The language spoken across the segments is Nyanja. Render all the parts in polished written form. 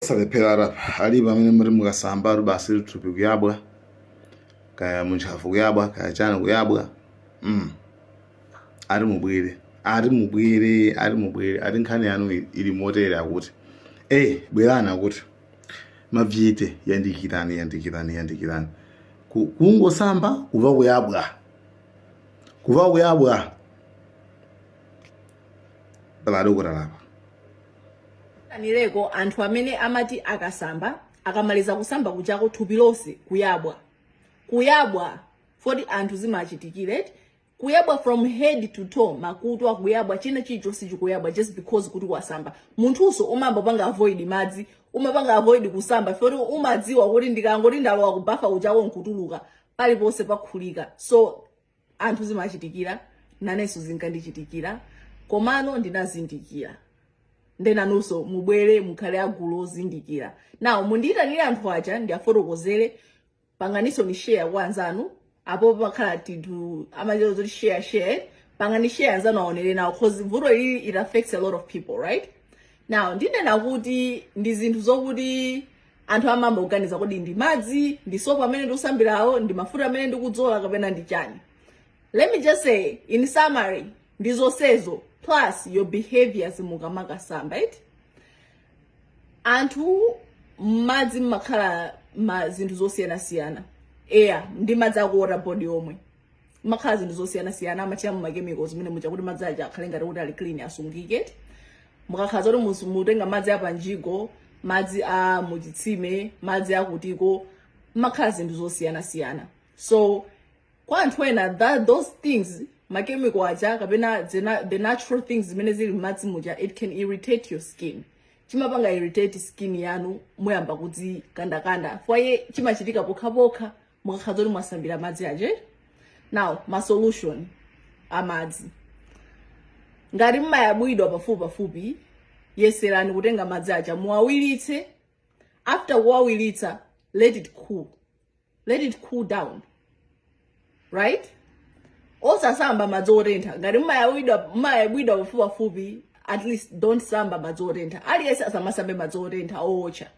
Salepera ali bamene muri mukasamba rubasi thupi kuyabwa kaya munchafu kuyabwa kaya chana kuyabwa ari mubwere ari nkhani yanu ili motere akuti bwerana akuti mavyite yandikirani kungosamba kuva kuyabwa balalokuralapa Kanileko anthu amene amati akasamba akamaliza kusamba kuchako thupi lonse kuyabwa foti anthu zimachitikire kuyabwa from head to toe makutu akuyabwa china chilichonse chikuyabwa just because kuti wasamba munthuso umamba panga avoid madzi umapanga avoid kusamba foti umadziwa kuti ndikangoti ndalowa kubafa kuchako nkutuluka paliponse pakhulika so anthu zimachitikira nanenso zinkandichitikira komano ndinazindikira ndenanunso mubwere mukhale agulu ozindikira now mundiyitanire anthu aja ndiafotokozere panganiso ni share kwa anzanu apo pakhala tinthu amachero zoti share pangani share anzanu aonere nawo cause vuto ili it affects a lot of people, right? Now ndinena kuti ndi zinthu zokuti anthu amamba kuganiza kodi ndi madzi ndi sopo amene ndikusambirawo ndi mafuta amene ndikudzola kapena ndi chani. Let me just say in summary ndizosezo plus your behaviors mukamakasamba, right? Anthu madzi makhala zinthu zosiyana ndi madzi akuota body omwe makhala zinthu zosiyana amachira mu chemicals zimene mucha kuti madzi aja akhale ngati kuti ali clean asungike mukakhala zoti mutenga madzi apanjigo madzi a muchitsime madzi akutiko makhala zinthu zosiyana so kwa anthu ena those things makemiko aja kapena the natural things zimene zili madzi muja it can irritate your skin chimapanga irritate skin yanu moyamba kuti kanda fwaye chimachitika pokha mukakhala zoti mwasambira madzi aje. Now my solution amadzi ngati mmayabwidwa pafupi yeserani kutenga madzi aja muawilitse after kuawilitsa let it cool down, right? Osasamba madzi otentha ngati mmayabwidwa pafupi at least don't samba madzi otentha aliyese asamasambe madzi otentha ocha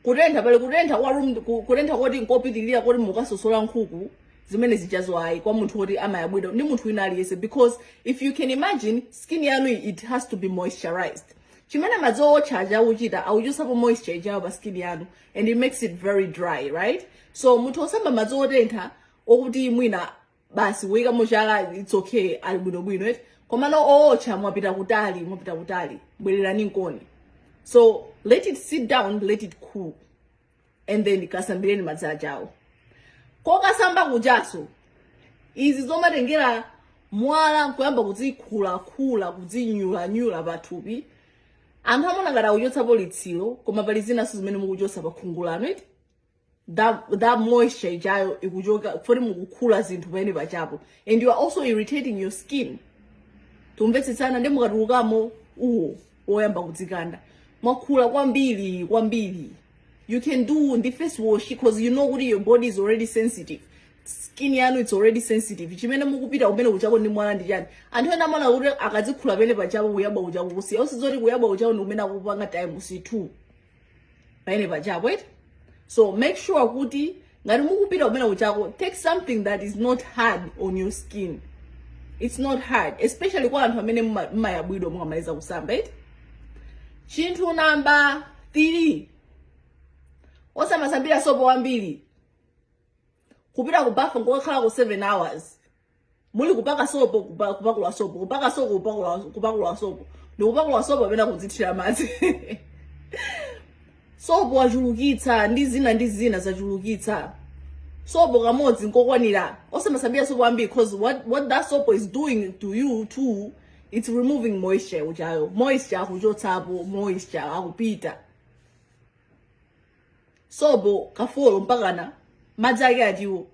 kutentha pale kutentha koti nkopitilira koti mukasosola nkhuku zimene zijazo ayi kwa munthu oti amayabwidwa ndi munthu wina aliyese because if you can imagine skin yanu it has to be moisturized chimene madzi ocha aja uchita auchosapo moisture ijayo pa skin yanu and it makes it very dry, right? So munthu osamba madzi otentha okuti mwina basi wika mochala it's okay ali bwinobwino right? Komano ocha mwapita kutali bwererani nkoni so let it sit down, let it cool and then kasambireni madzi ajawo kokasamba kujaso izi zomatengera mwala nkuyamba kuzikhula kuzinyula pathupi anthu amona ngati akuchotsapo litsiro koma pali zinaso zimene mukuchotsa pa khungu lanu right? That moisture ijayo ikuchoka foti mukukhula zinthu pamene pachapo and you are also irritating your skin tumvetsetsana ndi mukatulukamo uwo woyamba kudzikanda mwakhula kwambiri you can do the face wash because you know kuti your body is already sensitive skin yanu it's already sensitive chimene mukupita kumene kuchako ndi mwala ndi chani anthu ena amona kuti akadzikhula pamene pachapo kuyabwa kuchako kusiya usizoti kuyabwa kuchako ndi kumene akupanga times 2 pamene pachapo right? So make sure kuti ngati mukupita kumene kuchako take something that is not hard on your skin. It's not hard, especially kwa anthu amene mmayabwidwa mukamaliza kusamba right? Chinthu number 3 osamasambira sopo wambiri kupita kubafa ngokhala ku 7 hours muli kupaka sopo kupakula sopo kupaka sopo kupakula sopo ndi kupakula sopo pena kudzithira madzi sopo wachulukitsa ndi zina zachulukitsa sopo kamodzi nkokwanira osamasambira sopo wambiri because what that soap is doing to you too it's removing moisture ujayo moisture akuchotsapo moisture akupita sopo kafolo mpakana madzi ake achiwo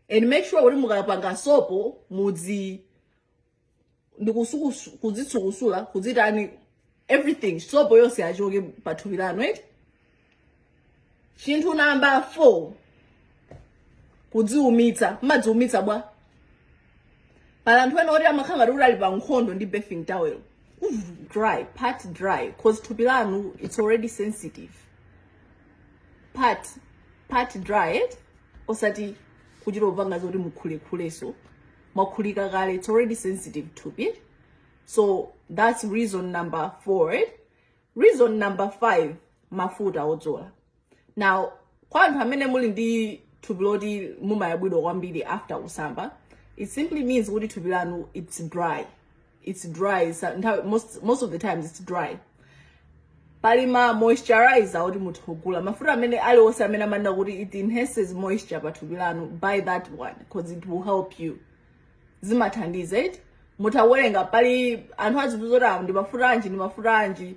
and make sure kuti mukapanga sopo kudzitsukusula kudzitani everything sopo yonse achoke pathupi lanu right? Chinthu number 4 kudziumitsa madziumitsa bwa pala anthu ena oti amakhala ngati ali pa nkhondo ndi bathing towel dry, part dry, because thupi lanu it's already sensitive. Part dried, osati kujiro vanga zori mukhule so makhulika kale, it's already sensitive to it. So that's reason number 4. Reason number 5, mafuta odzola. Now kwa anthu amene muli ndi thupi loti mumayabwidwa kwambiri after kusamba, it simply means kuti thupi lanu it's dry. It's dry. Most of the times it's dry. Palima moisturizer oti muthugula. Mafuta amene ali onse amene amanda kuti it enhances moisture pa thupi lanu, buy that one because it will help you. Zimathandiza it. Mutawerenga pali anthu azivuzora ndi mafuta anji.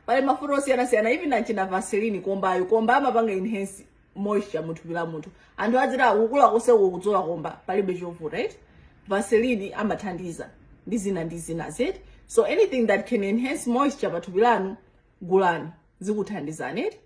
Pali mafuta osiyana even anchina Vaseline komba amapanga enhance moisture muthupi la munthu. Anthu azira ukula kose ukudzola komba palibe chovuta, right? Vaseline amathandiza ndi zina zit. So anything that can enhance moisture pa thupi lanu gulani zikuthandizani it.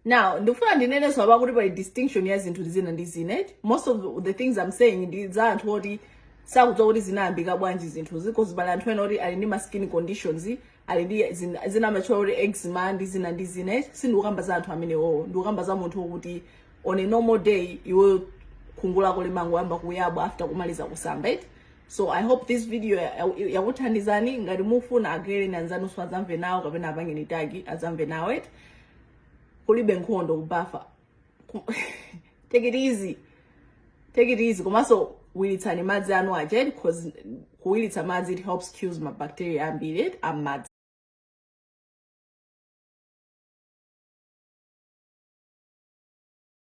Now ndifuna ndinene so abakuti pa distinction ya zinthu zina ndi zina. Most of the things I'm saying ndi za anthu oti sakudziwa kuti zinayambika bwanji zinthu because pali anthu ena oti ali ndi skin conditions, ali ndi zina macho oti eczema ndi zina. Sindikukamba za anthu amene ndikukamba za munthu wokuti on a normal day iwe khungula kole mango amba kuyabwa after kumaliza kusamba it. So I hope this video yakuthandizani. Ngati mufuna agere nanzanu swazamve nawo kapena apange ni tagi azamve nawo it. Kulibe nkhondo kubafa. Take it easy. Komaso wilitsani madzi anu aje because kuwilitsa madzi it helps kills my bacteria ambiri it.